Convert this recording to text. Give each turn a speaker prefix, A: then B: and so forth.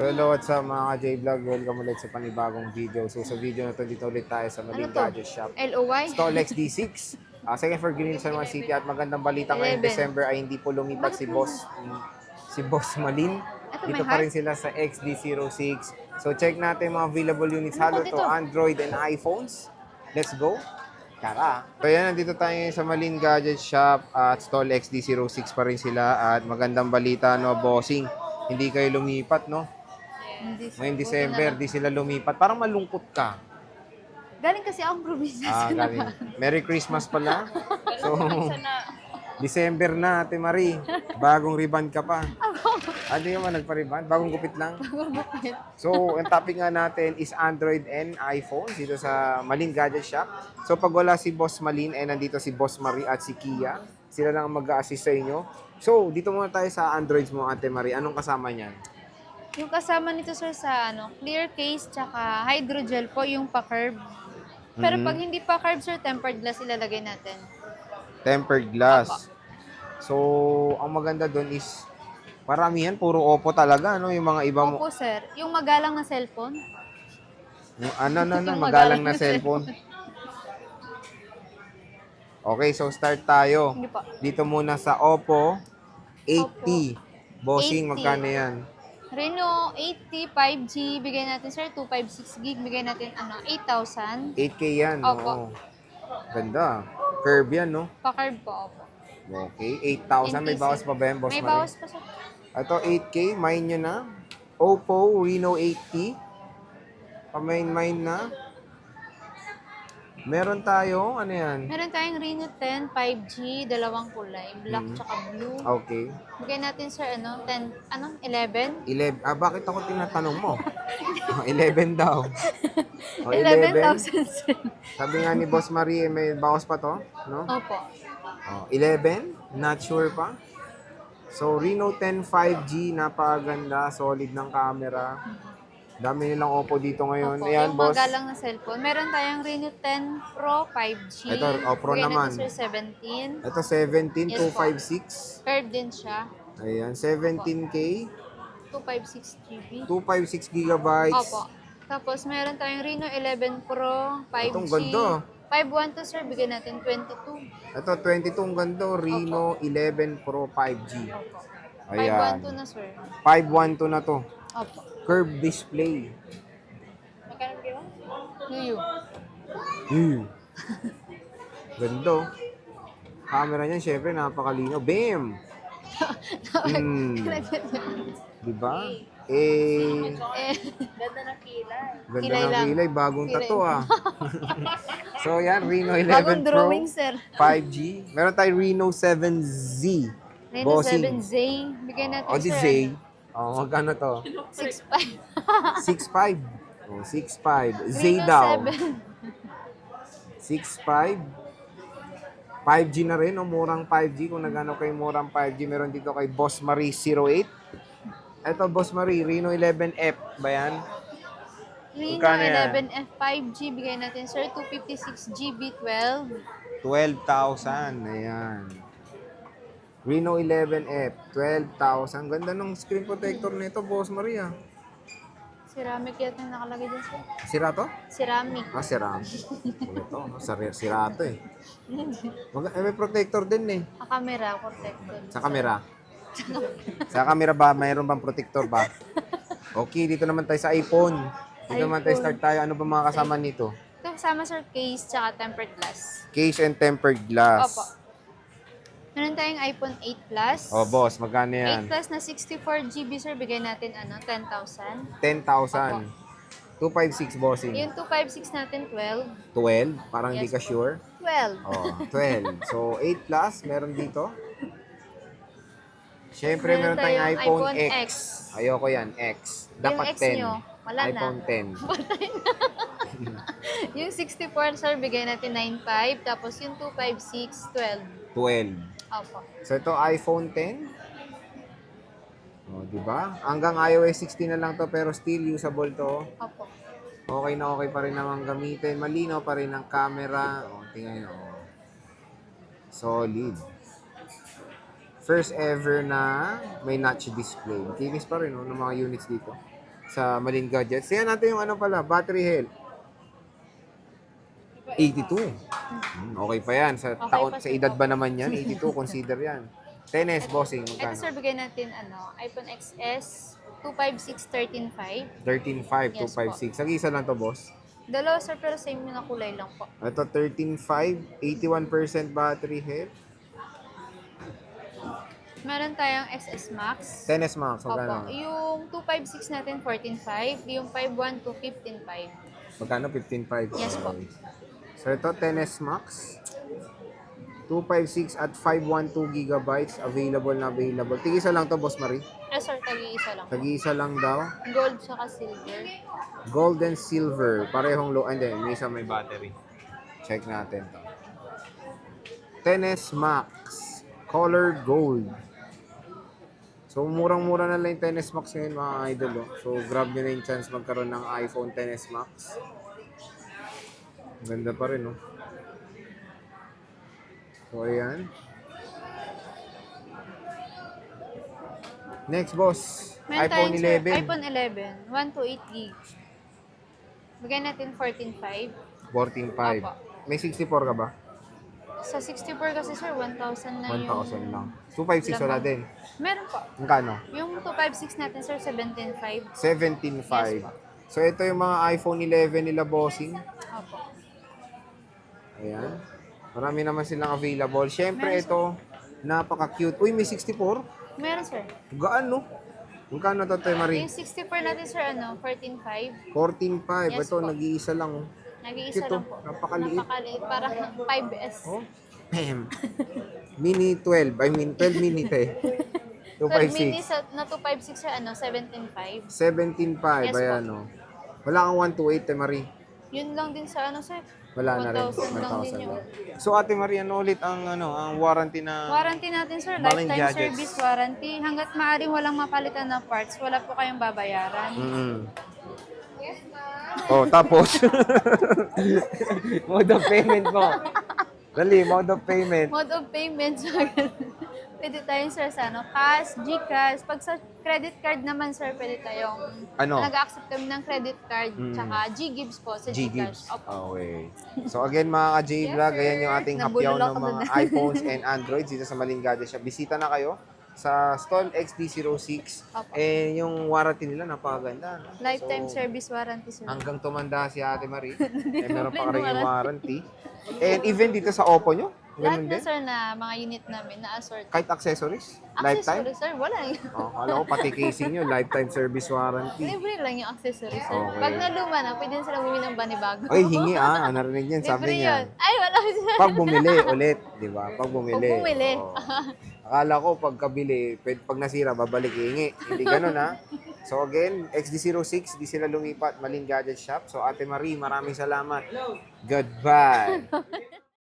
A: Hello, what's up mga ka-J-Vlog? Welcome ulit sa panibagong video. So sa video na to, dito ulit tayo sa
B: Ano
A: Maling
B: to?
A: Gadget Shop.
B: LOY?
A: Stolex D6. Second for Green San Juan City at magandang balita ngayong
B: 11.
A: December ay hindi po lumipat
B: Bakit
A: si Boss Malin.
B: Ito may
A: Dito pa
B: heart?
A: rin sila sa XD06. So check natin mga available units.
B: Ano
A: Halo
B: ba
A: to
B: dito?
A: Android and iPhones. Let's go. Tara. So yan, nandito tayo ngayon sa Malin Gadget Shop at stall XD06 pa rin sila at magandang balita no, bossing. Hindi kayo lumipat no.
B: Hindi,
A: Ngayong
B: buti na
A: December,
B: lang.
A: di sila lumipat. Parang malungkot ka.
B: Galing kasi akong probinsya sa
A: Galing. Merry Christmas pala. So, December na, Ate Marie. Bagong ribbon ka pa. Hindi naman nagpa-ribbon. Bagong gupit lang. So, ang topic nga natin is Android and iPhone dito sa Malin Gadget Shop. So, pag wala si Boss Malin, nandito si Boss Marie at si Kia. Sila lang ang mag-a-assist sa inyo. So, dito muna tayo sa Androids mo, Ate Marie. Anong kasama niyan?
B: Yung kasama nito sir sa clear case tsaka hydrogel po yung pa-curve. Pero pag hindi pa curve sir, tempered glass ilalagay natin.
A: Tempered glass. So, ang maganda doon is paramihan, puro Oppo talaga, no? Yung mga iba mo.
B: Opo sir, yung magalang na cellphone.
A: Yung
B: Yung
A: magalang na cellphone. Okay, so start tayo.
B: Hindi po.
A: Dito muna sa Oppo 80. Bossing,
B: 80.
A: magkano yan?
B: Reno 80 5G, bigay natin sir 256 gig, bigay natin 8,000.
A: 8K yan.
B: Opo.
A: Oo. Ganda. Curve yan, no?
B: Pa-curve po, opo.
A: Okay, 8,000. May bawas pa ba yan, Boss
B: May
A: Marie?
B: bawas pa sir.
A: Ito, 8K. Mine nyo na. Oppo Reno 80. Pamain-mine na. Meron tayo, ano yan?
B: Meron tayong Reno 10 5G, dalawang kulay, black tsaka blue.
A: Okay.
B: Bigay natin sir 10, 11?
A: 11. Bakit ako tinatanong mo? 11 daw. 11.
B: 11,000 sir.
A: Sabi nga ni Boss Marie, may bawas pa to, no?
B: Opo.
A: 11. Not sure pa. So, Reno 10 5G, napaganda, solid ng camera. Dami nilang Oppo dito ngayon.
B: Opo.
A: Ayan,
B: Yung
A: boss.
B: magalang na cellphone. Meron tayong Reno 10 Pro 5G.
A: Ito, Pro
B: Bigay
A: naman.
B: natin sir 17.
A: Ito, 17,
B: Yes,
A: 256.
B: Curve din siya.
A: Ayan, 17K,
B: 256 GB.
A: 256 gigabytes.
B: Opo. Tapos meron tayong Reno 11 Pro 5G.
A: Itong ganda.
B: 512 sir, bigay natin 22.
A: Ito, 22 ang ganda. Reno 11 Pro 5G.
B: Opo.
A: Ayan.
B: 512 na sir.
A: 512 na to.
B: Opo.
A: Curved display.
B: Magkano bigay mo? Yuyu.
A: Ganda. Oh. Camera niyan, syempre, napakalino. Bam! Diba?
B: Ganda na kilay.
A: Ganda
B: Kilay
A: ng
B: lang.
A: kilay. Bagong
B: Kilay.
A: tato ah. So yan, Reno 11
B: Bagong
A: Pro
B: drawing sir.
A: 5G. Meron tayong Reno 7Z.
B: Reno
A: Bossing.
B: 7Z. Bigay natin
A: O, di Z.
B: sir.
A: Magkano to?
B: 6.5.
A: 6.5. 6.5. Z
B: Reno
A: daw.
B: 7.
A: 6.5. 5G na rin, murang 5G. Kung nagano kay murang 5G, meron dito kay Boss Marie 08. Ito, Boss Marie, Reno 11F ba yan?
B: Reno
A: Magkano yan?
B: 11F 5G. Bigay natin sir 256 GB 12.
A: 12,000. Ayan. Reno 11F, 12,000. Ganda ng screen protector nito, Boss Maria.
B: Ceramic yata yung nakalagay dyan sir.
A: Sira to?
B: Ceramic.
A: Sira. Sira to eh. May protector din eh.
B: Camera protected.
A: Sa camera. Sa camera ba? Mayroon bang protector ba? Okay, dito naman tayo sa iPhone. Dito naman tayo start tayo. Ano ba mga kasama nito?
B: Ito kasama sir case tsaka tempered glass.
A: Case and tempered glass.
B: Opo. Meron tayong iPhone 8 Plus.
A: Boss, magkano
B: 8
A: yan?
B: Plus na 64 GB sir, bigay natin 10,000.
A: 10,000. 256 bossing.
B: Yung 256 natin 12.
A: 12? Parang hindi
B: Yes
A: ka
B: po.
A: sure?
B: 12.
A: 12. So, 8 plus, meron dito. Siyempre,
B: Meron
A: meron tayong
B: tayong
A: iPhone
B: iPhone
A: X.
B: X.
A: Ayoko yan, X. Dapat
B: X
A: 10.
B: nyo, wala na.
A: iPhone 10.
B: Yung 64 sir, bigay natin 9,500. Tapos yung 256, 12.
A: 12.
B: Opo.
A: So, ito iPhone 10. Di ba? Hanggang iOS 16 na lang to, pero still usable to.
B: Opo.
A: Okay na okay pa rin naman gamitin. Malinaw pa rin ang camera. Tingnan nyo. Solid. First ever na may notch display. Kinis pa rin ng mga units dito. sa Malin Gadgets. Tingnan natin yung ano pala, battery health. 82. Okay pa yan. Sa
B: Okay
A: taon,
B: pa
A: sa
B: siya.
A: edad ba naman yan? 82, consider yan. 10S, bossing,
B: Ito
A: magkano?
B: sir, bigay natin iPhone XS 256 13.5.
A: 13.5,
B: Yes
A: 256. Nag-iisa lang to, boss.
B: Dalawa sir, pero same yung kulay lang po.
A: Ito, 13.5, 81% battery health.
B: Meron tayong XS Max.
A: 10S Max,
B: Opo.
A: magkano?
B: Yung 256 natin 14.5. Yung 512 15.5.
A: Magkano? 15.5.
B: Yes po.
A: So ito, 10S Max. 256 at 512 gigabytes. Available na available. Tigisa lang to, Boss Marie.
B: Sir, tagi-isa lang.
A: Tag-iisa lang daw.
B: Gold tsaka silver.
A: Gold and silver. Parehong low. And then, may isa may battery. Check natin to. 10S Max. Color gold. So, murang-mura na lang yung 10S Max ngayon, mga idol. Oh. So, grab nyo na yung chance magkaroon ng iPhone 10S Max. Ganda pa rin, no? So, ayan. Next, boss.
B: Meron
A: iPhone
B: tayong, sir,
A: 11.
B: iPhone 11. 128 gig. Bigyan natin 14.5.
A: 14.5.
B: Opo.
A: May 64 ka ba?
B: Sa 64 kasi sir, 1,000 na yung...
A: 1,000 lang. 256 wala
B: lamang.
A: din.
B: Meron po.
A: Magkano?
B: Yung 256 natin sir, 17.5.
A: 17.5.
B: Yes, po.
A: So, ito yung mga iPhone 11 nila, bossing.
B: Opo.
A: Ayan. Marami naman silang available. Siyempre,
B: Meron,
A: ito, napaka-cute. Uy, may 64?
B: Meron sir.
A: Gaan, no? Magkano to, Toy Marie?
B: Yung 64 natin sir, 14.5.
A: 14.5.
B: Yes,
A: ito,
B: po.
A: nag-iisa lang. Oh.
B: Nag-iisa
A: Ito,
B: lang po.
A: napakaliit.
B: Napakaliit. Parang 5S.
A: Oh. Mini 12. I mean, 12 mini, te.
B: 12 mini
A: 256.
B: na 256 sir, 17.5.
A: 17.5.
B: Yes,
A: Ayan,
B: po.
A: oh. Wala kang 128, Te Marie.
B: Yun lang din sa sir.
A: Wala na rin.
B: 1,000 lang din
A: 1,000
B: yun.
A: lang. So, Ate Marie, ano ulit ang, ang warranty na...
B: Warranty natin sir,
A: Malin
B: lifetime
A: Gadgets.
B: service warranty. Hanggat maaaring walang mapalitan na parts, wala po kayong babayaran.
A: Oh, tapos mode of payment mo. Dali, mode of payment.
B: Mode of payment, so, pwede tayong sir sa cash, GCash. Pag sa credit card naman sir, pwede tayong
A: Ano?
B: nag-accept kami ng credit card, tsaka G-Gives po sa
A: G-Gives.
B: GCash. Opo.
A: Okay. So again mga ka-J-Vlog,
B: Yes,
A: ayan
B: sir.
A: yung ating
B: Nabulol
A: hapyaw ng
B: ako
A: mga
B: dun.
A: iPhones and Androids dito sa Malin Gadgets Shop. Bisita na kayo sa stall XD06.
B: Opo.
A: Eh, yung warranty nila napakaganda. No?
B: Lifetime
A: So,
B: service warranty sir.
A: hanggang tumanda si Ate Marie, eh, meron pa rin yung warranty. And even dito sa Oppo nyo,
B: Lahat
A: ganun
B: na
A: din.
B: sir na mga unit namin na assort.
A: Kahit accessories, lifetime.
B: Accessories sir, wala yun.
A: Oh, kala ko pati casing nyo, lifetime service warranty.
B: Libre lang yung accessories sir.
A: Okay.
B: Pag naluma na, pwede na silang bumili ng banibago.
A: Ay, hingi narinig yan, sabi
B: Libre
A: niya.
B: yun. Ay, wala sir.
A: Pag bumili ulit, di ba? Pag bumili.
B: Pag bumili.
A: Oo. Akala ko pagkabili, pag nasira, babalik hingi. Hindi ganun ha. So again, XD06, di sila lumipat, Malin Gadget Shop. So Ate Marie, maraming salamat. Goodbye.